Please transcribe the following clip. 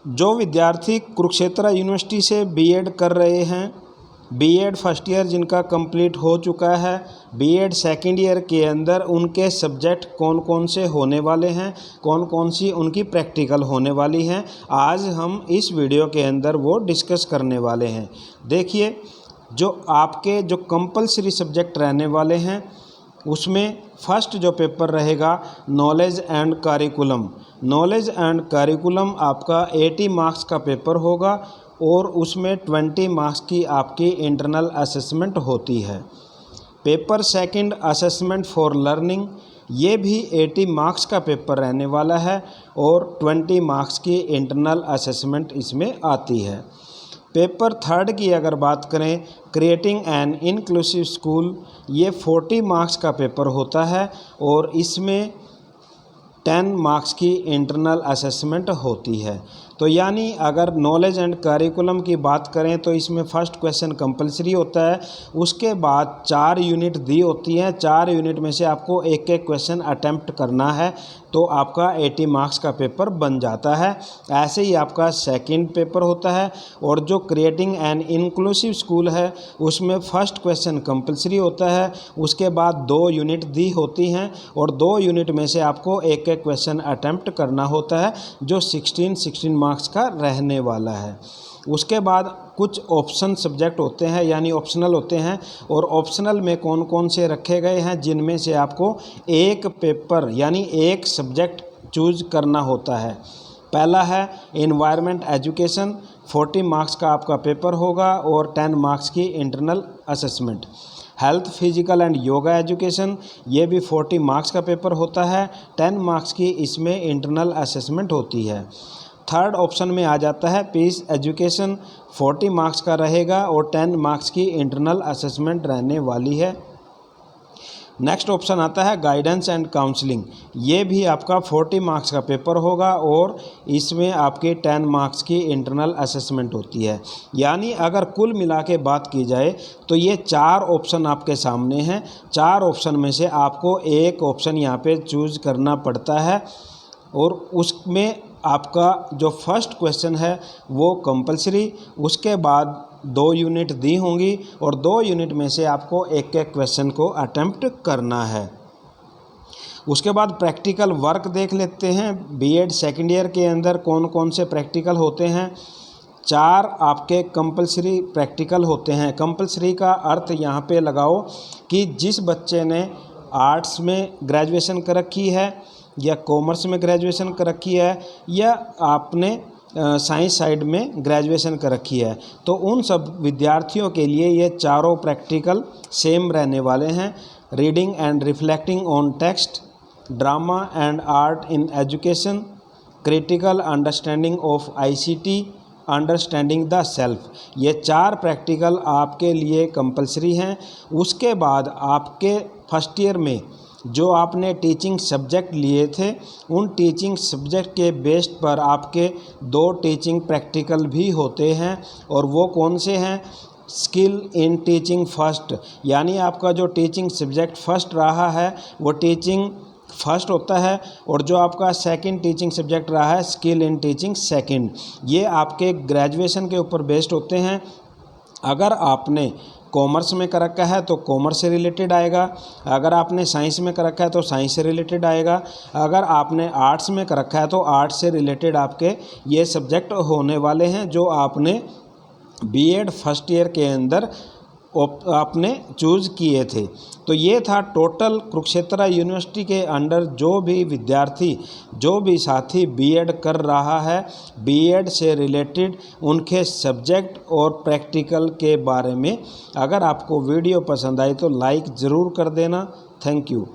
जो विद्यार्थी कुरुक्षेत्र यूनिवर्सिटी से बीएड कर रहे हैं, बीएड फर्स्ट ईयर जिनका कंप्लीट हो चुका है, बीएड सेकंड ईयर के अंदर उनके सब्जेक्ट कौन कौन से होने वाले हैं, कौन कौन सी उनकी प्रैक्टिकल होने वाली हैं, आज हम इस वीडियो के अंदर वो डिस्कस करने वाले हैं। देखिए, जो आपके जो कंपलसरी सब्जेक्ट रहने वाले हैं उसमें फर्स्ट जो पेपर रहेगा knowledge and curriculum. Knowledge and curriculum आपका 80 मार्क्स का पेपर होगा और उसमें 20 मार्क्स की आपकी इंटरनल असेसमेंट होती है। Paper second assessment for learning, ये भी 80 मार्क्स का पेपर रहने वाला है और 20 मार्क्स की इंटरनल असेसमेंट इसमें आती है। पेपर थर्ड की अगर बात करें, क्रिएटिंग एन इंक्लूसिव स्कूल, ये 40 मार्क्स का पेपर होता है और इसमें 10 मार्क्स की इंटरनल असेसमेंट होती है। तो यानी अगर नॉलेज एंड करिकुलम की बात करें तो इसमें फर्स्ट क्वेश्चन कंपलसरी होता है, उसके बाद 4 यूनिट दी होती हैं, 4 यूनिट में से आपको एक एक क्वेश्चन अटेम्प्ट करना है तो आपका 80 मार्क्स का पेपर बन जाता है। ऐसे ही आपका सेकंड पेपर होता है और जो क्रिएटिंग एन इंक्लूसिव स्कूल है उसमें फर्स्ट क्वेश्चन कंपलसरी होता है, उसके बाद 2 यूनिट दी होती हैं और 2 यूनिट में से आपको एक एक क्वेश्चन अटेम्प्ट करना होता है जो 16 मार्क्स का रहने वाला है। उसके बाद कुछ ऑप्शन सब्जेक्ट होते हैं यानी ऑप्शनल होते हैं और ऑप्शनल में कौन कौन से रखे गए हैं जिनमें से आपको एक पेपर यानी एक सब्जेक्ट चूज करना होता है। पहला है एनवायरनमेंट एजुकेशन, 40 मार्क्स का आपका पेपर होगा और 10 मार्क्स की internal assessment. Health, physical and yoga education, ये भी 40 मार्क्स का पेपर होता है, 10 मार्क्स की इसमें इंटरनल असेसमेंट होती है। थर्ड ऑप्शन में आ जाता है पीस एजुकेशन, 40 मार्क्स का रहेगा और 10 मार्क्स की इंटरनल असेसमेंट रहने वाली है। नेक्स्ट ऑप्शन आता है गाइडेंस एंड काउंसलिंग, ये भी आपका 40 मार्क्स का पेपर होगा और इसमें आपके 10 मार्क्स की इंटरनल असेसमेंट होती है। यानी अगर कुल मिला के बात की जाए तो ये 4 ऑप्शन आपके सामने हैं, 4 ऑप्शन में से आपको एक ऑप्शन यहाँ पे चूज करना पड़ता है और उसमें आपका जो फर्स्ट क्वेश्चन है वो कंपलसरी, उसके बाद 2 यूनिट दी होंगी और 2 यूनिट में से आपको एक एक क्वेश्चन को अटेम्प्ट करना है। उसके बाद प्रैक्टिकल वर्क देख लेते हैं। बीएड सेकेंड ईयर के अंदर कौन कौन से प्रैक्टिकल होते हैं। 4 आपके कंपलसरी प्रैक्टिकल होते हैं। कंपलसरी का अर्थ यहाँ पे लगाओ कि जिस बच्चे ने आर्ट्स में ग्रेजुएशन कर रखी है या कॉमर्स में ग्रेजुएशन कर रखी है या आपने साइंस साइड में ग्रेजुएशन कर रखी है, तो उन सब विद्यार्थियों के लिए ये चारों प्रैक्टिकल सेम रहने वाले हैं। Reading and reflecting on text, drama and art in education, critical understanding of ICT, understanding the self, ये 4 प्रैक्टिकल आपके लिए कंपलसरी हैं। उसके बाद आपके फर्स्ट ईयर में जो आपने टीचिंग सब्जेक्ट लिए थे उन टीचिंग सब्जेक्ट के बेस पर आपके 2 टीचिंग प्रैक्टिकल भी होते हैं और वो कौन से हैं। स्किल इन टीचिंग फर्स्ट, यानी आपका जो टीचिंग सब्जेक्ट फर्स्ट रहा है वो टीचिंग फर्स्ट होता है और जो आपका सेकंड टीचिंग सब्जेक्ट रहा है स्किल इन टीचिंग सेकंड, ये आपके ग्रेजुएशन के ऊपर बेस्ड होते हैं। अगर आपने कॉमर्स में कर रखा है तो कॉमर्स से रिलेटेड आएगा, अगर आपने साइंस में कर रखा है तो साइंस से रिलेटेड आएगा, अगर आपने आर्ट्स में कर रखा है तो आर्ट्स से रिलेटेड आपके ये सब्जेक्ट होने वाले हैं जो आपने बीएड फर्स्ट ईयर के अंदर आपने चूज़ किए थे। तो ये था टोटल कुरुक्षेत्र यूनिवर्सिटी के अंडर जो भी विद्यार्थी जो भी साथी बीएड कर रहा है, बीएड से रिलेटेड उनके सब्जेक्ट और प्रैक्टिकल के बारे में। अगर आपको वीडियो पसंद आई तो लाइक ज़रूर कर देना। Thank you.